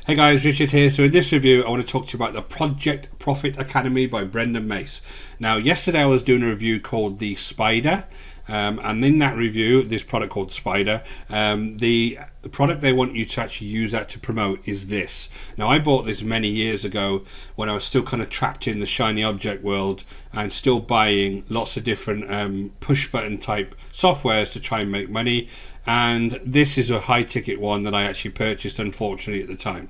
Hey guys, Richard here. So in this review I want to talk to you about the Project Profit Academy by Brendan Mace. Now yesterday I was doing a review called the Spider, and in that review, this product called Spider, the product they want you to actually use that to promote is this. Now I bought this many years ago when I was still kind of trapped in the shiny object world and still buying lots of different push button type softwares to try and make money, and this is a high ticket one that I actually purchased unfortunately at the time.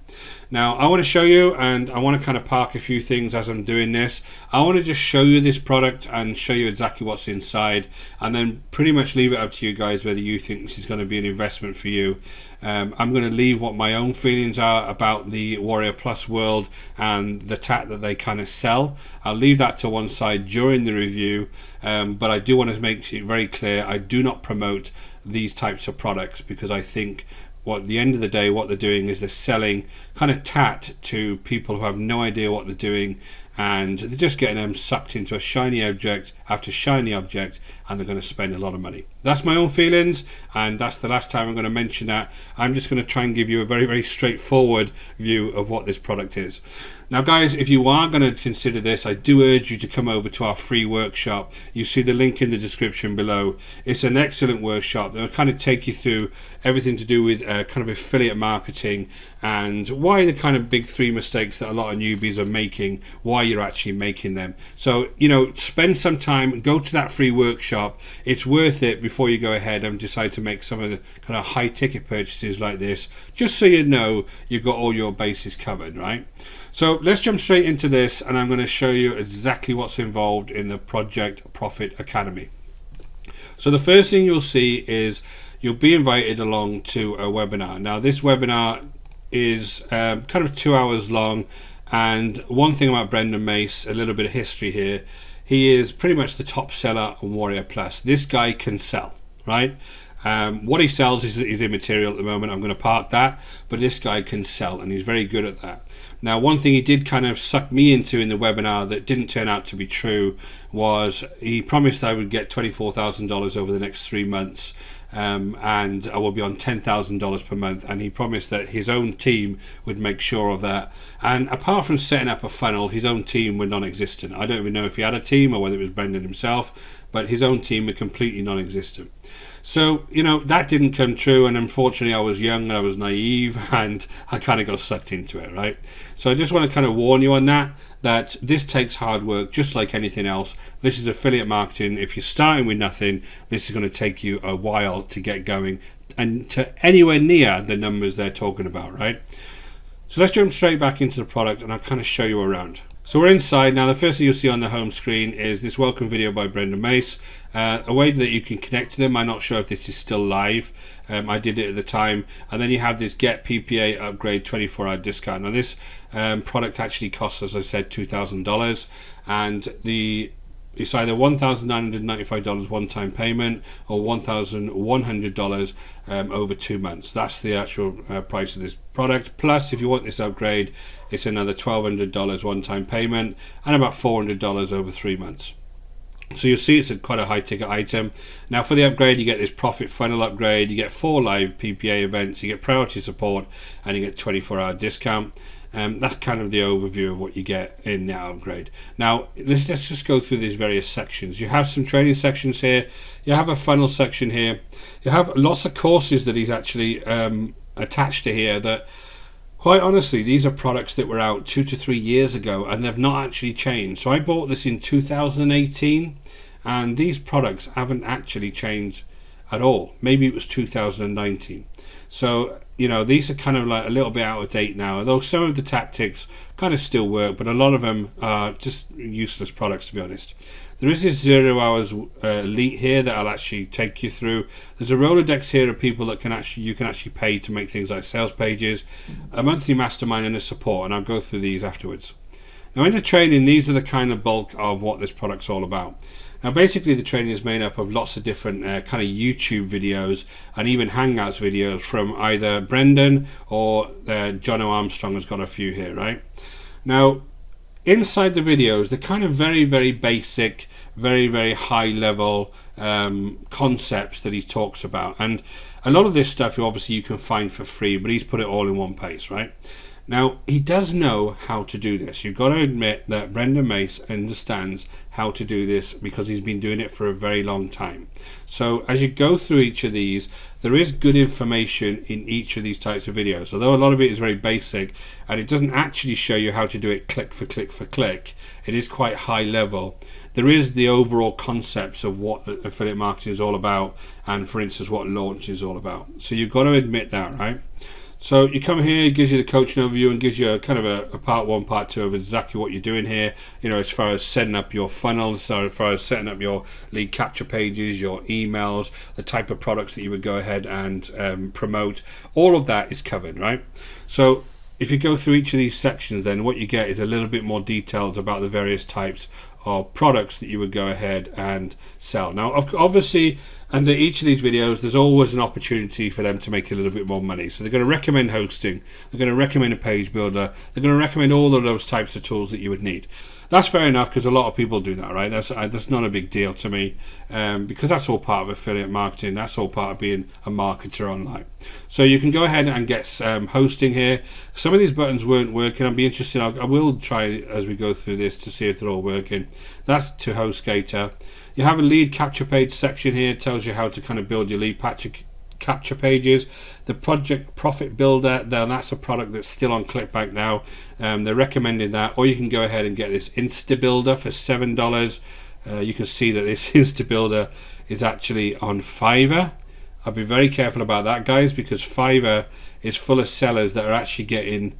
Now I want to show you, and I want to kind of park a few things as I'm doing this. I want to just show you this product and show you exactly what's inside, and then pretty much leave it up to you guys whether you think this is going to be an investment for you. I'm going to leave what my own feelings are about the Warrior Plus world and the tat that they kind of sell. I'll leave that to one side during the review, but I do want to make it very clear I do not promote these types of products, because I think at the end of the day what they're doing is they're selling kind of tat to people who have no idea what they're doing, and they're just getting them sucked into a shiny object after shiny object, and they're going to spend a lot of money. That's my own feelings, and that's the last time I'm going to mention that. I'm just going to try and give you a very, very straightforward view of what this product is. Now guys, if you are going to consider this, I do urge you to come over to our free workshop. You see the link in the description below. It's an excellent workshop that will kind of take you through everything to do with kind of affiliate marketing, and why the kind of big three mistakes that a lot of newbies are making, why you're actually making them. So, you know, spend some time, go to that free workshop. It's worth it before you go ahead and decide to make some of the kind of high ticket purchases like this, just so you know you've got all your bases covered, right? So let's jump straight into this, and I'm going to show you exactly what's involved in the Project Profit Academy. So the first thing you'll see is you'll be invited along to a webinar. Now this webinar is kind of 2 hours long, and one thing about Brendan Mace, a little bit of history here, he is pretty much the top seller on Warrior Plus. This guy can sell, right? What he sells is immaterial at the moment. I'm going to park that, but this guy can sell, and he's very good at that. Now one thing he did kind of suck me into in the webinar that didn't turn out to be true was he promised I would get $24,000 over the next 3 months, and I will be on $10,000 per month, and he promised that his own team would make sure of that. And apart from setting up a funnel, his own team were non-existent. I don't even know if he had a team or whether it was Brendan himself, but his own team were completely non-existent. So, you know, that didn't come true, and unfortunately I was young and I was naive, and I kind of got sucked into it, right? So I just want to kind of warn you on that this takes hard work just like anything else. This is affiliate marketing. If you're starting with nothing, this is going to take you a while to get going and to anywhere near the numbers they're talking about, right? So let's jump straight back into the product, and I'll kind of show you around. So we're inside now. The first thing you'll see on the home screen is this welcome video by Brendan Mace, a way that you can connect to them. I'm not sure if this is still live. I did it at the time. And then you have this get PPA upgrade 24-hour discount. Now this product actually costs, as I said, $2,000, and it's either $1,995 one-time payment or $1,100 over 2 months. That's the actual price of this product. Plus, if you want this upgrade, it's another $1,200 one-time payment and about $400 over 3 months. So you'll see it's quite a high ticket item. Now for the upgrade, you get this profit funnel upgrade, you get 4 live PPA events, you get priority support, and you get 24-hour discount. That's kind of the overview of what you get in the upgrade. Now let's just go through these various sections. You have some training sections here, you have a funnel section here, you have lots of courses that he's actually attached to here that, quite honestly, these are products that were out 2 to 3 years ago and they've not actually changed. So I bought this in 2018 and these products haven't actually changed at all. Maybe it was 2019. So, you know, these are kind of like a little bit out of date now, although some of the tactics kind of still work, but a lot of them are just useless products, to be honest. There is this 0 hours elite here that I'll actually take you through. There's a Rolodex here of people that you can actually pay to make things like sales pages, a monthly mastermind, and a support, and I'll go through these afterwards. Now in the training, these are the kind of bulk of what this product's all about. Now basically the training is made up of lots of different kind of YouTube videos and even Hangouts videos from either Brendan or John Armstrong has got a few here, right? Now inside the videos, they're kind of very, very basic, very, very high level concepts that he talks about, and a lot of this stuff obviously you can find for free, but he's put it all in one place, right? Now, he does know how to do this. You've got to admit that Brendan Mace understands how to do this because he's been doing it for a very long time. So as you go through each of these, there is good information in each of these types of videos. Although a lot of it is very basic and it doesn't actually show you how to do it click for click for click, it is quite high level. There is the overall concepts of what affiliate marketing is all about, and for instance what launch is all about. So you've got to admit that, right? So you come here, it gives you the coaching overview and gives you a kind of a part one, part two of exactly what you're doing here, you know, as far as setting up your funnels, so as far as setting up your lead capture pages, your emails, the type of products that you would go ahead and promote. All of that is covered, right? So if you go through each of these sections, then what you get is a little bit more details about the various types of products that you would go ahead and sell. Now, obviously, under each of these videos, there's always an opportunity for them to make a little bit more money. So they're going to recommend hosting, they're going to recommend a page builder, they're going to recommend all of those types of tools that you would need. That's fair enough because a lot of people do that, right? That's not a big deal to me because that's all part of affiliate marketing. That's all part of being a marketer online. So you can go ahead and get hosting here. Some of these buttons weren't working. I'll be interested. I will try as we go through this to see if they're all working. That's to HostGator. You have a lead capture page section here. It tells you how to kind of build your lead capture pages. The project profit builder, then that's a product that's still on ClickBank now. They're recommending that, or you can go ahead and get this Insta Builder for $7. You can see that this Insta Builder is actually on Fiverr. I'll be very careful about that, guys, because Fiverr is full of sellers that are actually getting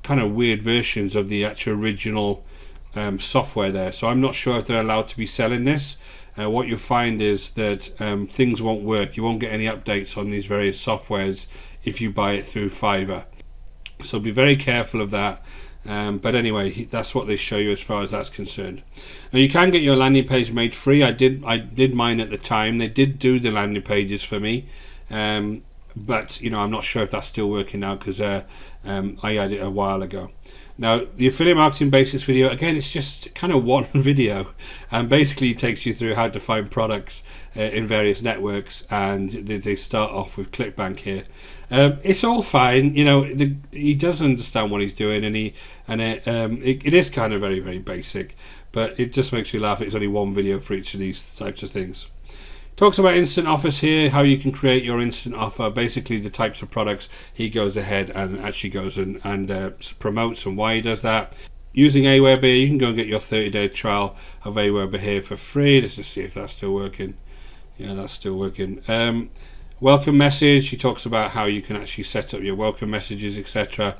kind of weird versions of the actual original software there. So I'm not sure if they're allowed to be selling this. What you'll find is that things won't work. You won't get any updates on these various softwares if you buy it through Fiverr. So be very careful of that. But anyway, that's what they show you as far as that's concerned. Now you can get your landing page made free. I did mine at the time. They did do the landing pages for me. But you know, I'm not sure if that's still working now because I had it a while ago. Now, the affiliate marketing basics video, again, it's just kind of one video, and basically it takes you through how to find products in various networks, and they start off with ClickBank here. It's all fine, you know. He does understand what he's doing, and it is kind of very, very basic, but it just makes me laugh. It's only one video for each of these types of things. Talks about instant offers here, how you can create your instant offer, basically the types of products he goes ahead and actually goes and promotes and why he does that. Using Aweber, you can go and get your 30-day trial of Aweber here for free. Let's just see if that's still working. Yeah, that's still working. Welcome message, he talks about how you can actually set up your welcome messages, etc.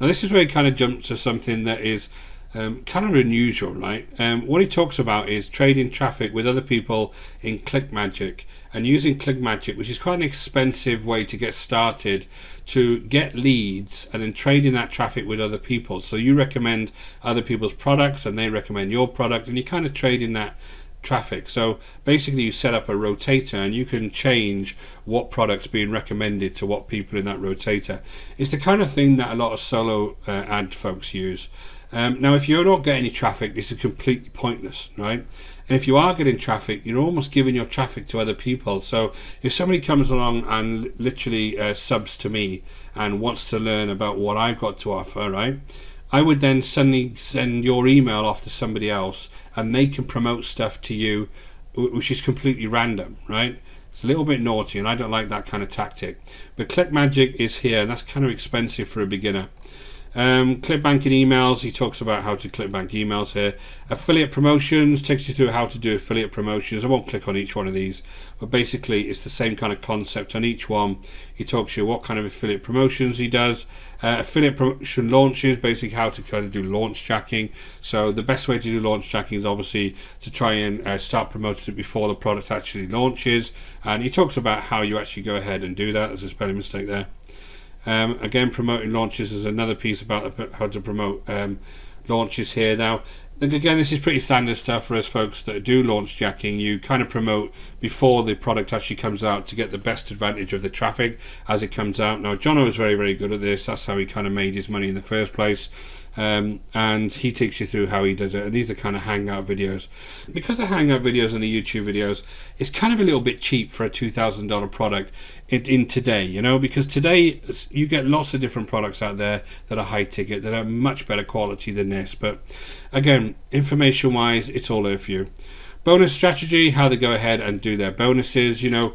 Now this is where he kind of jumps to something that is kind of unusual, right? What he talks about is trading traffic with other people in ClickMagick and using ClickMagick, which is quite an expensive way to get started to get leads and then trading that traffic with other people. So you recommend other people's products and they recommend your product and you kind of trade in that traffic. So basically you set up a rotator and you can change what products being recommended to what people in that rotator. It's the kind of thing that a lot of solo ad folks use. Now if you're not getting any traffic, this is completely pointless, right? And if you are getting traffic, you're almost giving your traffic to other people. So if somebody comes along and literally subs to me and wants to learn about what I've got to offer, right, I would then suddenly send your email off to somebody else and they can promote stuff to you which is completely random, right? It's a little bit naughty and I don't like that kind of tactic. But ClickMagick is here and that's kind of expensive for a beginner. ClickBanking emails, he talks about how to ClickBank emails here. Affiliate promotions, takes you through how to do affiliate promotions. I won't click on each one of these, but basically it's the same kind of concept on each one. He talks to you what kind of affiliate promotions he does. Affiliate promotion launches, basically how to kind of do launch jacking. So the best way to do launch jacking is obviously to try and start promoting it before the product actually launches. And he talks about how you actually go ahead and do that. There's a spelling mistake there. Again, promoting launches is another piece about how to promote launches here. Now, again, this is pretty standard stuff for us folks that do launch jacking. You kind of promote before the product actually comes out to get the best advantage of the traffic as it comes out. Now, Jono is very, very good at this. That's how he kind of made his money in the first place. And he takes you through how he does it, and these are kind of hangout videos. Because the hangout videos and the YouTube videos, it's kind of a little bit cheap for a $2,000 product in today, you know, because today you get lots of different products out there that are high ticket, that are much better quality than this. But again, information wise, it's all there for you. Bonus strategy, how they go ahead and do their bonuses, you know,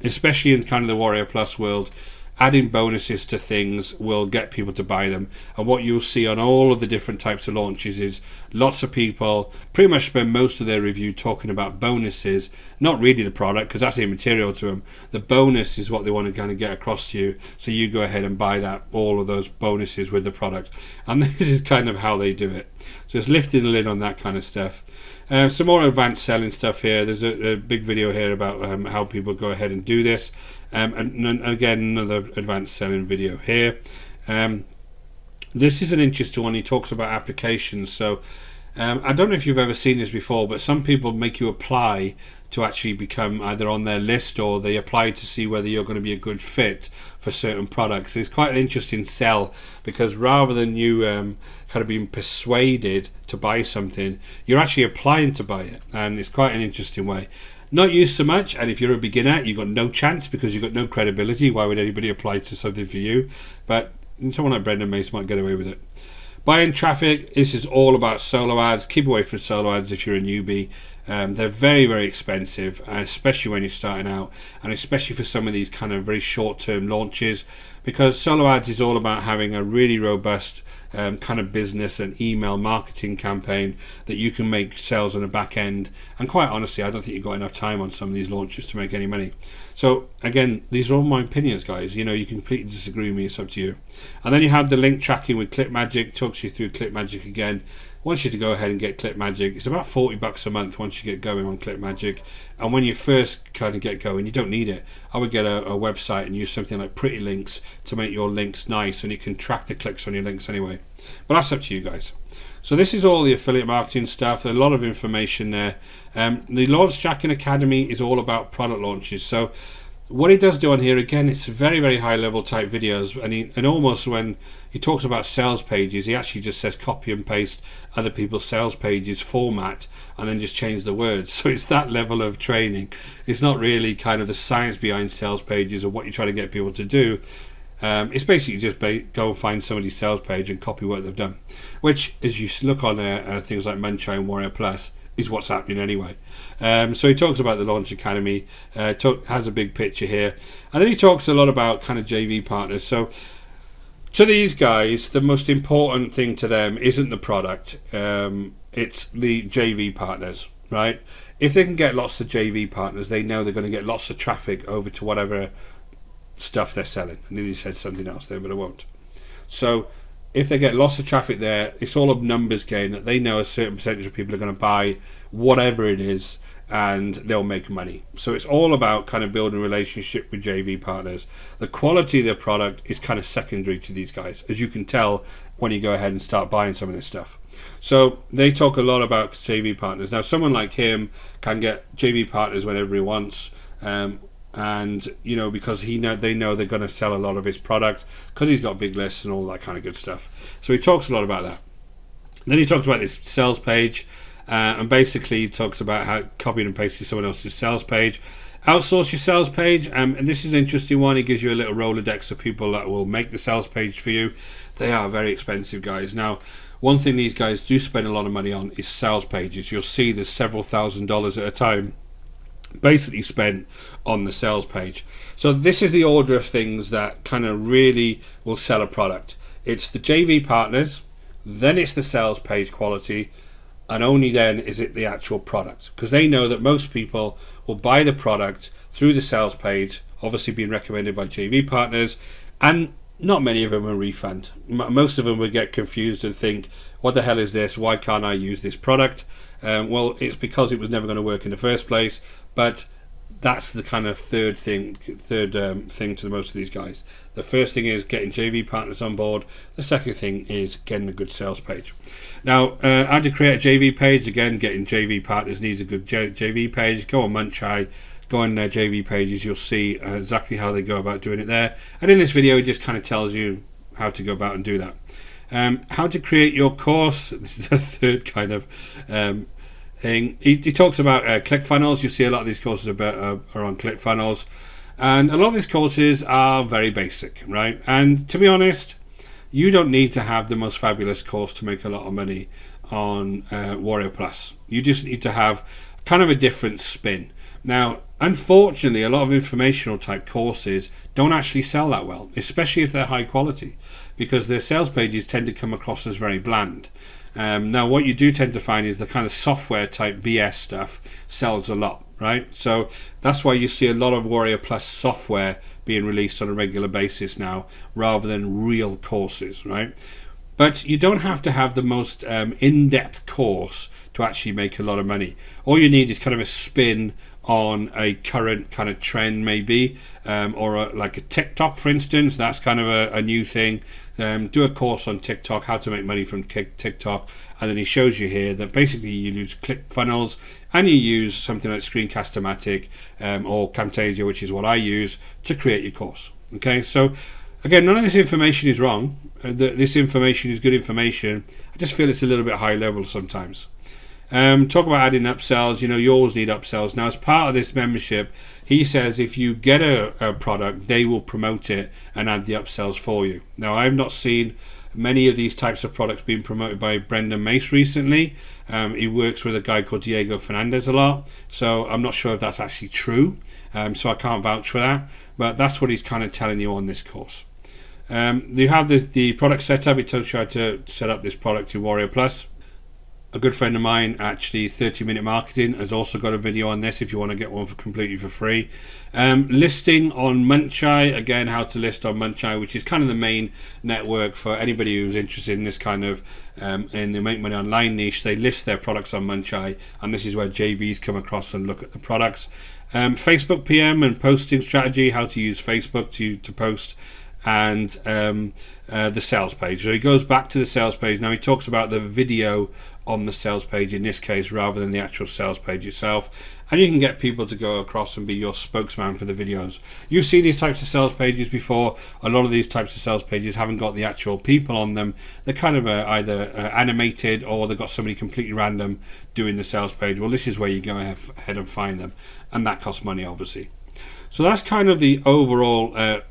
especially in kind of the Warrior Plus world. Adding bonuses to things will get people to buy them, and what you'll see on all of the different types of launches is lots of people pretty much spend most of their review talking about bonuses, not really the product, because that's immaterial to them. The bonus is what they want to kind of get across to you, so you go ahead and buy that, all of those bonuses with the product, and this is kind of how they do it. So it's lifting the lid on that kind of stuff. Some more advanced selling stuff here. There's a big video here about how people go ahead and do this. And again, another advanced selling video here. This is an interesting one. He talks about applications. So I don't know if you've ever seen this before, but some people make you apply to actually become either on their list, or they apply to see whether you're going to be a good fit for certain products. It's quite an interesting sell, because rather than you kind of being persuaded to buy something, you're actually applying to buy it, and it's quite an interesting way. Not used so much, and if you're a beginner, you've got no chance because you've got no credibility. Why would anybody apply to something for you? But someone like Brendan Mace might get away with it. Buying traffic, this is all about solo ads. Keep away from solo ads if you're a newbie. They're very, very expensive, especially when you're starting out, and especially for some of these kind of very short-term launches, because solo ads is all about having a really robust kind of business and email marketing campaign that you can make sales on the back end. And quite honestly, I don't think you've got enough time on some of these launches to make any money. So again, these are all my opinions, guys. You know, you can completely disagree with me, it's up to you. And then you have the link tracking with ClickMagick. Talks you through ClickMagick again. Wants you to go ahead and get ClickMagick. It's about $40 a month once you get going on ClickMagick. And when you first kind of get going, you don't need it. I would get a website and use something like Pretty Links to make your links nice, and you can track the clicks on your links anyway. But that's up to you guys. So this is all the affiliate marketing stuff. There's a lot of information there. The Launch Tracking Academy is all about product launches. So what he does do on here, again, it's very, very high level type videos, and almost when he talks about sales pages, he actually just says copy and paste other people's sales pages format and then just change the words. So it's that level of training. It's not really kind of the science behind sales pages or what you're trying to get people to do. It's basically just go and find somebody's sales page and copy what they've done, which, as you look on things like Munchai and Warrior Plus, is what's happening anyway. So he talks about the Launch Academy, has a big picture here, and then he talks a lot about kind of JV partners. So to these guys, the most important thing to them isn't the product, it's the JV partners, right? If they can get lots of JV partners, they know they're going to get lots of traffic over to whatever stuff they're selling. I nearly said something else there, but I won't. So if they get lots of traffic there, it's all a numbers game, that they know a certain percentage of people are going to buy whatever it is, and they'll make money. So it's all about kind of building a relationship with JV partners. The quality of their product is kind of secondary to these guys, as you can tell when you go ahead and start buying some of this stuff. So they talk a lot about JV partners. Now, someone like him can get JV partners whenever he wants, and you know, because they know they're going to sell a lot of his product because he's got big lists and all that kind of good stuff. So he talks a lot about that. Then he talks about this sales page, and basically he talks about how copying and pasting someone else's sales page. Outsource your sales page, and this is an interesting one. He gives you a little Rolodex of people that will make the sales page for you. They are very expensive, guys. Now, one thing these guys do spend a lot of money on is sales pages. You'll see there's several $1,000s at a time basically spent on the sales page. So this is the order of things that kind of really will sell a product. It's the JV partners, then it's the sales page quality, and only then is it the actual product, because they know that most people will buy the product through the sales page, obviously being recommended by JV partners, and not many of them will refund. Most of them will get confused and think, what the hell is this? Why can't I use this product? Well, it's because it was never going to work in the first place. But that's the kind of third thing to most of these guys. The first thing is getting JV partners on board. The second thing is getting a good sales page. Now, how to create a JV page? Again, getting JV partners needs a good JV page. Go on Muncheye, go on their JV pages. You'll see exactly how they go about doing it there. And in this video, it just kind of tells you how to go about and do that. How to create your course. This is the third kind of thing. He talks about ClickFunnels. You see a lot of these courses are on ClickFunnels, and a lot of these courses are very basic, right? And to be honest, you don't need to have the most fabulous course to make a lot of money on Warrior Plus. You just need to have kind of a different spin. Now, unfortunately, a lot of informational type courses don't actually sell that well, especially if they're high quality, because their sales pages tend to come across as very bland. Now, what you do tend to find is the kind of software type BS stuff sells a lot, right? So that's why you see a lot of Warrior Plus software being released on a regular basis now, rather than real courses, right? But you don't have to have the most in-depth course to actually make a lot of money. All you need is kind of a spin on a current kind of trend, maybe, or like a TikTok, for instance. That's kind of a new thing. Do a course on TikTok, how to make money from TikTok, and then he shows you here that basically you use ClickFunnels and you use something like Screencast-O-Matic or Camtasia, which is what I use, to create your course. Okay, so again, none of this information is wrong. This information is good information. I just feel it's a little bit high level sometimes. Talk about adding upsells. You always need upsells. Now, as part of this membership, he says if you get a product, they will promote it and add the upsells for you. Now, I've not seen many of these types of products being promoted by Brendan Mace recently. He works with a guy called Diego Fernandez a lot, so I'm not sure if that's actually true. So I can't vouch for that, but that's what he's kind of telling you on this course. You have the product setup. He tells you how to set up this product in Warrior Plus. A good friend of mine, actually, 30-Minute Marketing, has also got a video on this if you want to get one completely for free. Listing on Muncheye, again, how to list on Muncheye, which is kind of the main network for anybody who's interested in this kind of in the make money online niche. They list their products on Muncheye, and this is where JVs come across and look at the products. Facebook PM and posting strategy, how to use Facebook to post, and the sales page. So he goes back to the sales page. Now he talks about the video on the sales page in this case rather than the actual sales page itself, and you can get people to go across and be your spokesman for the videos. You've seen these types of sales pages before. A lot of these types of sales pages haven't got the actual people on them. They're kind of either animated, or they've got somebody completely random doing the sales page. Well, this is where you go ahead and find them, and that costs money, obviously. So that's kind of the overall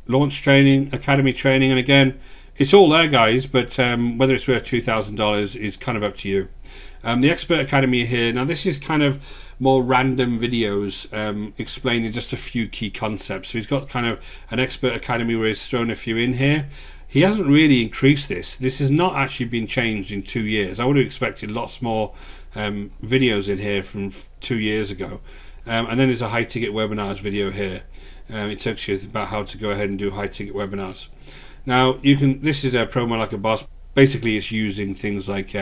launch training, academy training, and again, it's all there, guys, but whether it's worth $2,000 is kind of up to you. The Expert Academy here, now this is kind of more random videos explaining just a few key concepts. So he's got kind of an Expert Academy where he's thrown a few in here. He hasn't really increased this. This has not actually been changed in 2 years. I would have expected lots more videos in here from 2 years ago. And then there's a high ticket webinars video here. It tells you about how to go ahead and do high ticket webinars. Now this is a promo like a boss. Basically, it's using things like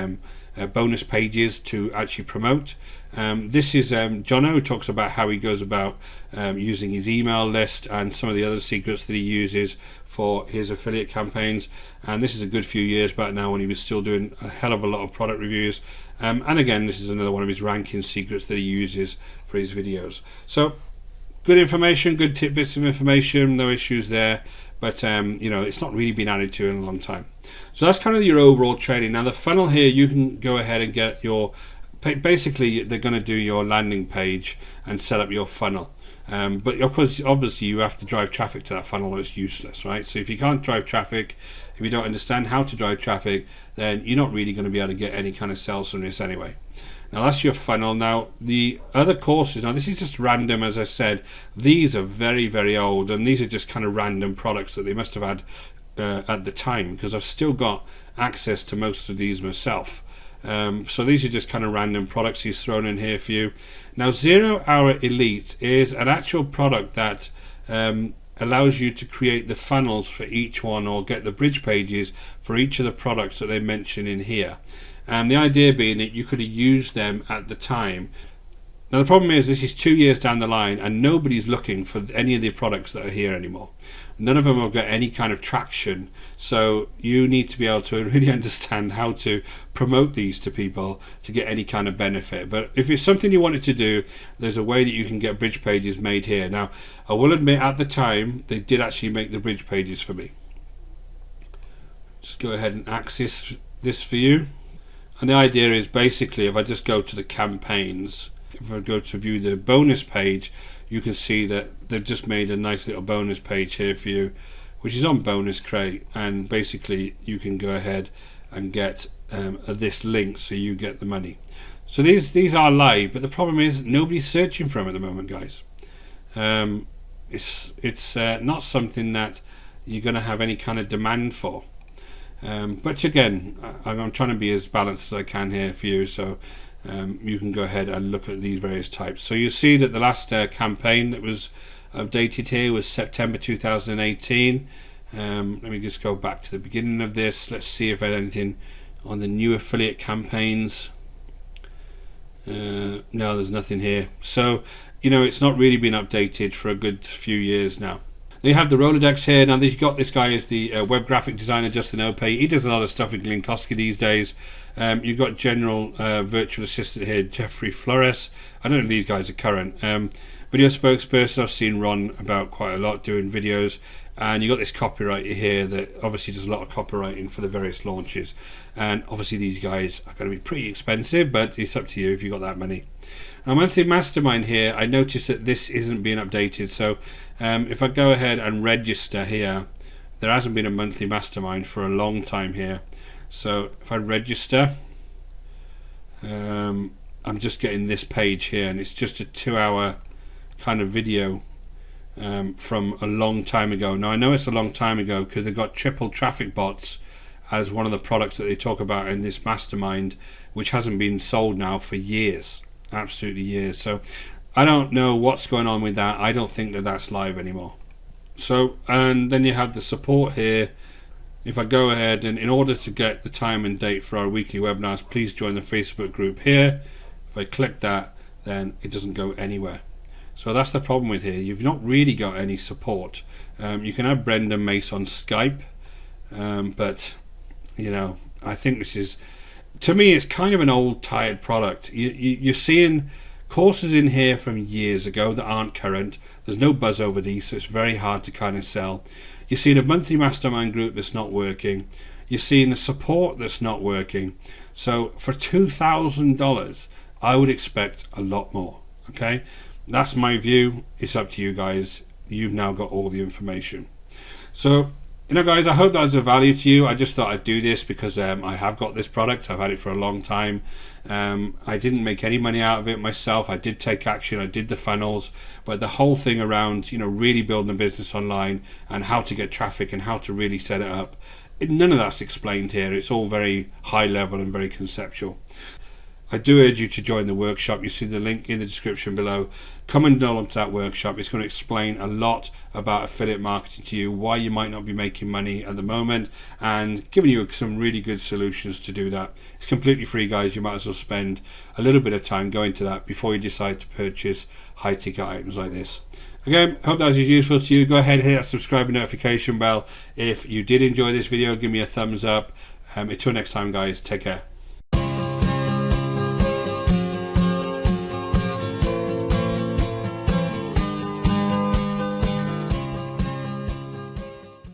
bonus pages to actually promote. This is Jono, who talks about how he goes about using his email list and some of the other secrets that he uses for his affiliate campaigns. And this is a good few years back now, when he was still doing a hell of a lot of product reviews. And again, this is another one of his ranking secrets that he uses for his videos. So good information, good tidbits of information, no issues there. But it's not really been added to in a long time. So that's kind of your overall training. Now the funnel here, you can go ahead and get your, basically they're going to do your landing page and set up your funnel. But of course, obviously you have to drive traffic to that funnel, or it's useless, right? So if you can't drive traffic, if you don't understand how to drive traffic, then you're not really going to be able to get any kind of sales from this anyway. Now that's your funnel. Now the other courses, now this is just random, as I said. These are very, very old, and these are just kind of random products that they must have had at the time, because I've still got access to most of these myself. So these are just kind of random products he's thrown in here for you. Now 0 Hour Elite is an actual product that allows you to create the funnels for each one, or get the bridge pages for each of the products that they mention in here. And the idea being that you could have used them at the time Now the problem is this is 2 years down the line and nobody's looking for any of the products that are here anymore. None of them have got any kind of traction, so you need to be able to really understand how to promote these to people to get any kind of benefit. But if it's something you wanted to do, there's a way that you can get bridge pages made here. Now I will admit at the time they did actually make the bridge pages for me. Just go ahead and access this for you. And the idea is basically if I just go to the campaigns, if I go to view the bonus page, you can see that they've just made a nice little bonus page here for you, which is on Bonus Crate, and basically you can go ahead and get this link so you get the money. So these are live, but the problem is nobody's searching for them at the moment, guys. It's not something that you're going to have any kind of demand for. But again, I'm trying to be as balanced as I can here for you, so you can go ahead and look at these various types. So you see that the last campaign that was updated here was September 2018. Let me just go back to the beginning of this. Let's see if there's anything on the new affiliate campaigns. No, there's nothing here. So, you know, it's not really been updated for a good few years now. You have the Rolodex here. Now you've got this guy is the web graphic designer, Justin Ope. He does a lot of stuff with Glinkoski these days. You've got general virtual assistant here, Jeffrey Flores. I don't know if these guys are current. Video spokesperson, I've seen Ron about quite a lot doing videos. And you've got this copywriter here that obviously does a lot of copywriting for the various launches. And obviously these guys are going to be pretty expensive, but it's up to you if you've got that money. Now monthly mastermind here, I noticed that this isn't being updated. So if I go ahead and register here, there hasn't been a monthly mastermind for a long time here. So if I register, I'm just getting this page here, and it's just a 2-hour kind of video from a long time ago. Now I know it's a long time ago because they've got triple traffic bots as one of the products that they talk about in this mastermind, which hasn't been sold now for years, absolutely years. So I don't know what's going on with that. I don't think that that's live anymore. So, and then you have the support here. If I go ahead and in order to get the time and date for our weekly webinars, please join the Facebook group here. If I click that, then it doesn't go anywhere. So that's the problem with here. You've not really got any support. You can have Brendan Mace on Skype, but you know, I think this is, to me, it's kind of an old tired product. You're seeing courses in here from years ago that aren't current. There's no buzz over these, so it's very hard to kind of sell. You're seeing a monthly mastermind group that's not working. You're seeing a support that's not working. So for $2,000, I would expect a lot more. Okay, that's my view. It's up to you guys. You've now got all the information. So, you know, guys, I hope that was of value to you. I just thought I'd do this because I have got this product. I've had it for a long time. I didn't make any money out of it myself. I did take action. I did the funnels, but the whole thing around, you know, really building a business online and how to get traffic and how to really set it up, none of that's explained here. It's all very high level and very conceptual. I do urge you to join the workshop. You see the link in the description below. Come and download to that workshop. It's going to explain a lot about affiliate marketing to you, why you might not be making money at the moment, and giving you some really good solutions to do that. It's completely free, guys. You might as well spend a little bit of time going to that before you decide to purchase high ticket items like this. Again, hope that was useful to you. Go ahead and hit that subscribe and notification bell. If you did enjoy this video, give me a thumbs up. Until next time, guys, take care.